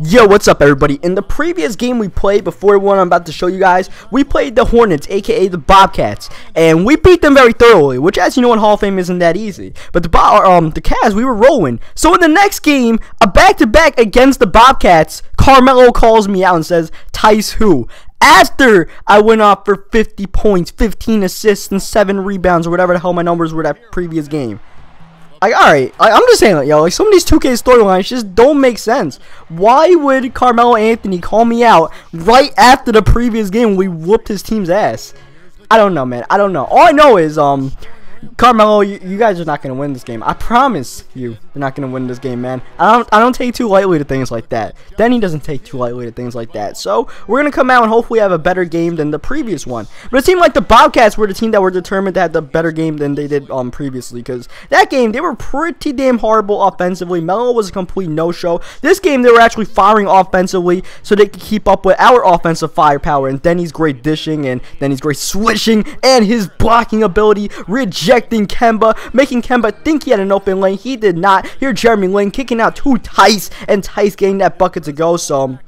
Yo, what's up everybody? In the previous game we played, before the one I'm about to show you guys, we played the Hornets, aka the Bobcats, and we beat them very thoroughly, which, as you know, in Hall of Fame isn't that easy. But the Cavs, we were rolling. So in the next game, a back-to-back against the Bobcats, Carmelo calls me out and says, "Tice who?" After I went off for 50 points, 15 assists, and 7 rebounds, or whatever the hell my numbers were that previous game. Like, alright, I'm just saying, like, yo, like, some of these 2K storylines just don't make sense. Why would Carmelo Anthony call me out right after the previous game when we whooped his team's ass? I don't know, man. I don't know. All I know is, Carmelo, you guys are not going to win this game. I promise you, you're not going to win this game, man. I don't take too lightly to things like that. Denny doesn't take too lightly to things like that. So, we're going to come out and hopefully have a better game than the previous one. But it seemed like the Bobcats were the team that were determined to have the better game than they did previously. Because that game, they were pretty damn horrible offensively. Melo was a complete no-show. This game, they were actually firing offensively so they could keep up with our offensive firepower. And Denny's great dishing, and Denny's great switching, and his blocking ability, rejecting Kemba, making Kemba think he had an open lane. He did not. Here, Jeremy Lin kicking out to Tice, and Tice getting that bucket to go. So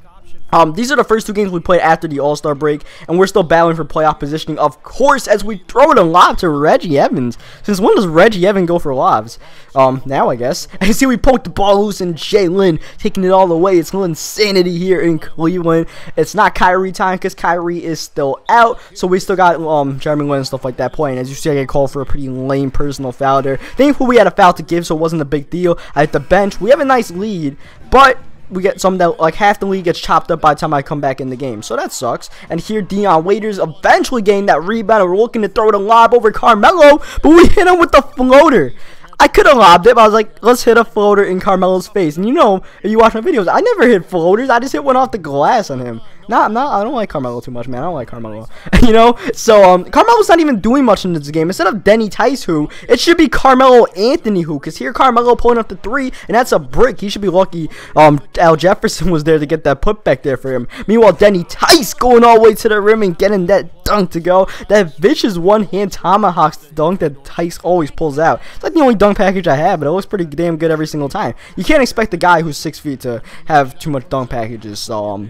these are the first two games we played after the All-Star break, and we're still battling for playoff positioning, of course, as we throw it a lob to Reggie Evans. Since when does Reggie Evans go for lobs? Now, I guess. And you see we poked the ball loose, and Jalen taking it all the way. It's a little insanity here in Cleveland. It's not Kyrie time, because Kyrie is still out, so we still got Jeremy Lin and stuff like that playing. As you see, I get called for a pretty lame personal foul there. Thankfully, we had a foul to give, so it wasn't a big deal. At the bench, we have a nice lead, but we get some that, like, half the league gets chopped up by the time I come back in the game. So that sucks. And here, Dion Waiters eventually getting that rebound. We're looking to throw the lob over Carmelo, but we hit him with the floater. I could have lobbed it, but I was like, let's hit a floater in Carmelo's face. And you know, if you watch my videos, I never hit floaters. I just hit one off the glass on him. I don't like Carmelo too much, man. I don't like Carmelo. You know? So, Carmelo's not even doing much in this game. Instead of Denny Tice who, it should be Carmelo Anthony who. Because here, Carmelo pulling up the 3, and that's a brick. He should be lucky Al Jefferson was there to get that putback there for him. Meanwhile, Denny Tice going all the way to the rim and getting that dunk to go. That vicious one-hand tomahawk dunk that Tice always pulls out. It's like the only dunk package I have, but it looks pretty damn good every single time. You can't expect a guy who's 6 feet to have too much dunk packages, so,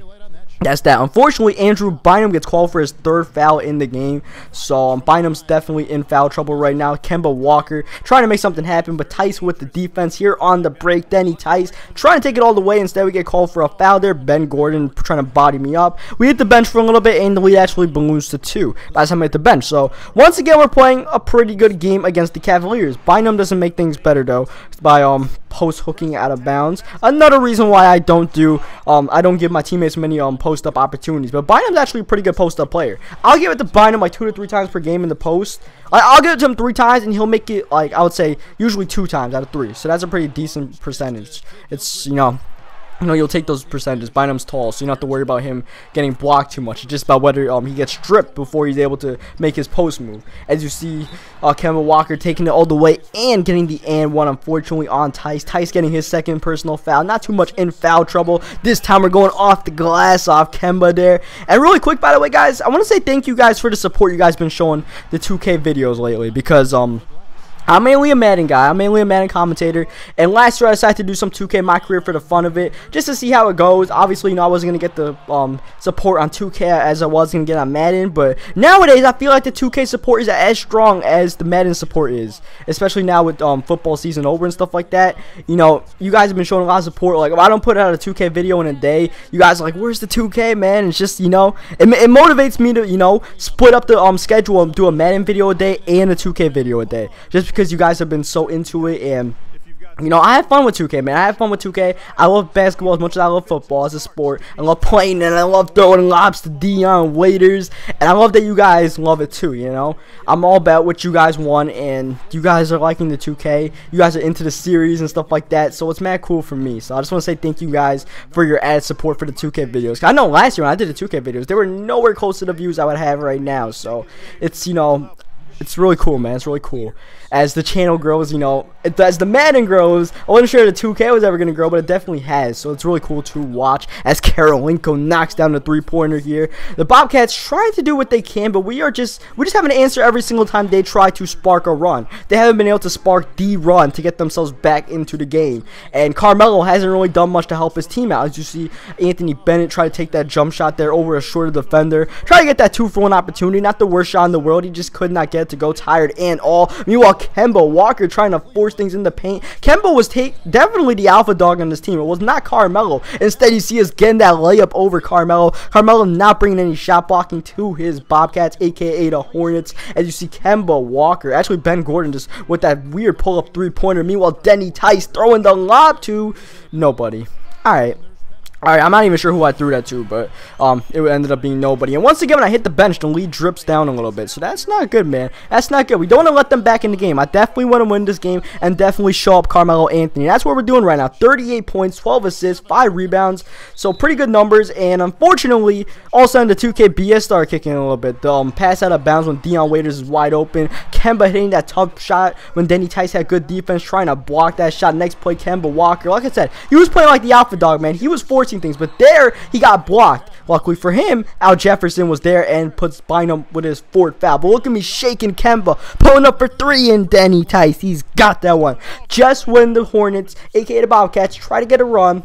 that's that. Unfortunately, Andrew Bynum gets called for his 3rd foul in the game. So, Bynum's definitely in foul trouble right now. Kemba Walker trying to make something happen, but Tice with the defense here on the break. Denny Tice trying to take it all the way. Instead, we get called for a foul there. Ben Gordon trying to body me up. We hit the bench for a little bit, and the lead actually balloons to 2 by the time I hit the bench. So, once again, we're playing a pretty good game against the Cavaliers. Bynum doesn't make things better, though, by post hooking out of bounds. Another reason why I don't give my teammates many post up opportunities, but Bynum's actually a pretty good post up player. I'll give it to Bynum like 2 to 3 times per game in the post. I'll give it to him 3 times, and he'll make it, like, I would say usually 2 times out of 3. So that's a pretty decent percentage. It's, you know, you'll take those percentages. Bynum's tall, so you don't have to worry about him getting blocked too much. It's just about whether he gets stripped before he's able to make his post move. As you see, Kemba Walker taking it all the way and getting the and one, unfortunately, on Tice. Tice getting his 2nd personal foul. Not too much in foul trouble. This time we're going off the glass off Kemba there. And really quick, by the way, guys, I want to say thank you guys for the support you guys been showing the 2K videos lately, because I'm mainly a Madden guy. I'm mainly a Madden commentator. And last year I decided to do some 2K in my career for the fun of it, just to see how it goes. Obviously, you know, I wasn't going to get the support on 2K as I was going to get on Madden. But nowadays, I feel like the 2K support is as strong as the Madden support is. Especially now with football season over and stuff like that. You know, you guys have been showing a lot of support. Like, if I don't put out a 2K video in a day, you guys are like, where's the 2K, man? It's just, you know, it motivates me to, you know, split up the schedule and do a Madden video a day and a 2K video a day. Just because you guys have been so into it, and you know, I have fun with 2K, man. I have fun with 2K. I love basketball as much as I love football as a sport. I love playing, and I love throwing lobs to Dion Waiters, and I love that you guys love it too, you know. I'm all about what you guys want, and you guys are liking the 2K. You guys are into the series and stuff like that, so it's mad cool for me. So I just want to say thank you guys for your added support for the 2K videos. I know last year when I did the 2K videos, they were nowhere close to the views I would have right now, so it's, you know, It's really cool, man. It's really cool. As the channel grows, you know, as the Madden grows, I wasn't sure the 2K was ever going to grow, but it definitely has. So it's really cool to watch as Karolinko knocks down the three-pointer here. The Bobcats trying to do what they can, but we just have an answer every single time they try to spark a run. They haven't been able to spark the run to get themselves back into the game. And Carmelo hasn't really done much to help his team out. As you see, Anthony Bennett try to take that jump shot there over a shorter defender. Try to get that 2-for-1 opportunity. Not the worst shot in the world. He just could not get it to go, tired and all. Meanwhile, Kemba Walker trying to force things in the paint. Kemba was definitely the alpha dog on this team. It was not Carmelo. Instead, you see us getting that layup over Carmelo. Carmelo not bringing any shot blocking to his Bobcats, aka the Hornets. As you see Kemba Walker, actually Ben Gordon just with that weird pull-up three-pointer. Meanwhile, Denny Tice throwing the lob to nobody. Alright, I'm not even sure who I threw that to, but it ended up being nobody. And once again, when I hit the bench, the lead drips down a little bit. So that's not good, man. That's not good. We don't want to let them back in the game. I definitely want to win this game and definitely show up Carmelo Anthony. That's what we're doing right now. 38 points, 12 assists, 5 rebounds. So pretty good numbers. And unfortunately, all of a sudden, the 2K BS started kicking in a little bit. The pass out of bounds when Dion Waiters is wide open. Kemba hitting that tough shot when Denny Tice had good defense, trying to block that shot. Next play, Kemba Walker. Like I said, he was playing like the alpha dog, man. He was forcing things, but there he got blocked. Luckily for him, Al Jefferson was there and puts Bynum with his fourth foul. But look at me shaking Kemba, pulling up for 3, and Denny Tice, he's got that one. Just when the Hornets, aka the Bobcats, try to get a run,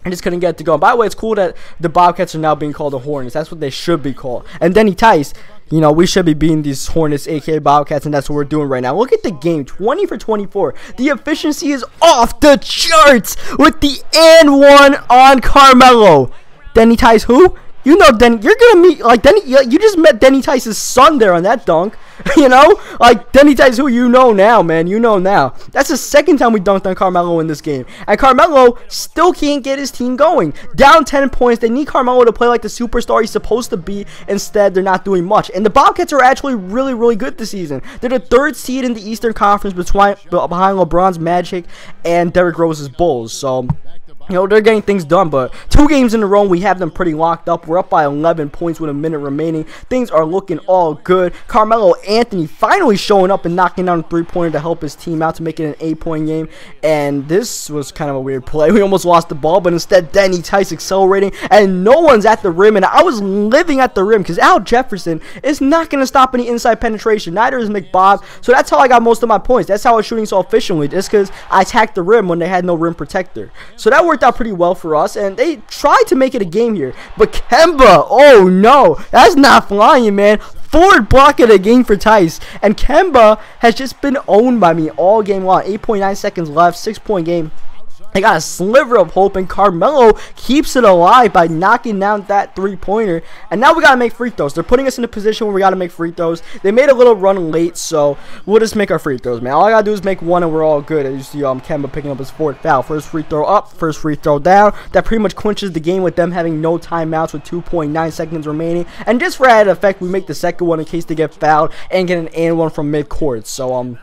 and just couldn't get it to go. And by the way, it's cool that the Bobcats are now being called the Hornets. That's what they should be called. And Denny Tice, you know, we should be beating these Hornets, aka Bobcats, and that's what we're doing right now. Look at the game, 20 for 24. The efficiency is off the charts with the and one on Carmelo. Denny Tice, who? You know, Denny, you're gonna meet like Denny. You just met Denny Tice's son there on that dunk. You know, like Denny Tice, who you know now, man. You know now. That's the second time we dunked on Carmelo in this game, and Carmelo still can't get his team going. Down 10 points. They need Carmelo to play like the superstar he's supposed to be. Instead, they're not doing much. And the Bobcats are actually really, really good this season. They're the 3rd seed in the Eastern Conference behind LeBron's Magic and Derrick Rose's Bulls. So, you know, they're getting things done, but 2 games in a row, we have them pretty locked up. We're up by 11 points with a minute remaining. Things are looking all good. Carmelo Anthony finally showing up and knocking down a 3-pointer to help his team out to make it an 8-point game. And this was kind of a weird play. We almost lost the ball, but instead Denny Tice accelerating, and no one's at the rim. And I was living at the rim because Al Jefferson is not going to stop any inside penetration. Neither is McBob. So that's how I got most of my points. That's how I was shooting so efficiently, just because I attacked the rim when they had no rim protector. So that worked out pretty well for us, and they tried to make it a game here, but Kemba, oh no, that's not flying, man. Forward block of the game for Tice, and Kemba has just been owned by me all game long. 8.9 seconds left, 6-point game. They got a sliver of hope, and Carmelo keeps it alive by knocking down that 3-pointer. And now we got to make free throws. They're putting us in a position where we got to make free throws. They made a little run late, so we'll just make our free throws, man. All I got to do is make one, and we're all good. As you see Kemba picking up his 4th foul. First free throw up, first free throw down. That pretty much clinches the game with them having no timeouts with 2.9 seconds remaining. And just for added effect, we make the second one in case they get fouled and get an and one from midcourt. So,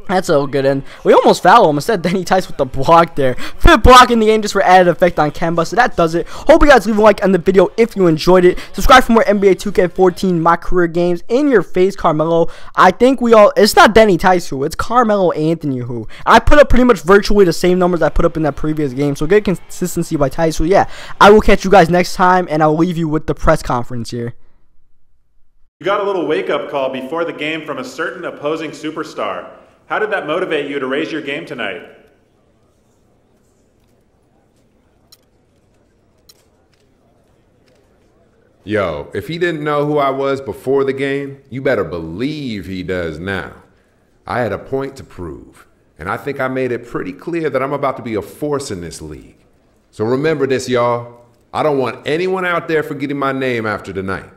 that's all good, and we almost fouled him. Instead, Denny Tice with the block there. 5th block in the game just for added effect on Kemba, so that does it. Hope you guys leave a like on the video if you enjoyed it. Subscribe for more NBA 2K14 My Career Games. In your face, Carmelo. I think it's not Denny Tice who, it's Carmelo Anthony who. I put up pretty much virtually the same numbers I put up in that previous game, so good consistency by Tice. So yeah, I will catch you guys next time, and I'll leave you with the press conference here. You got a little wake-up call before the game from a certain opposing superstar. How did that motivate you to raise your game tonight? Yo, if he didn't know who I was before the game, you better believe he does now. I had a point to prove, and I think I made it pretty clear that I'm about to be a force in this league. So remember this, y'all. I don't want anyone out there forgetting my name after tonight.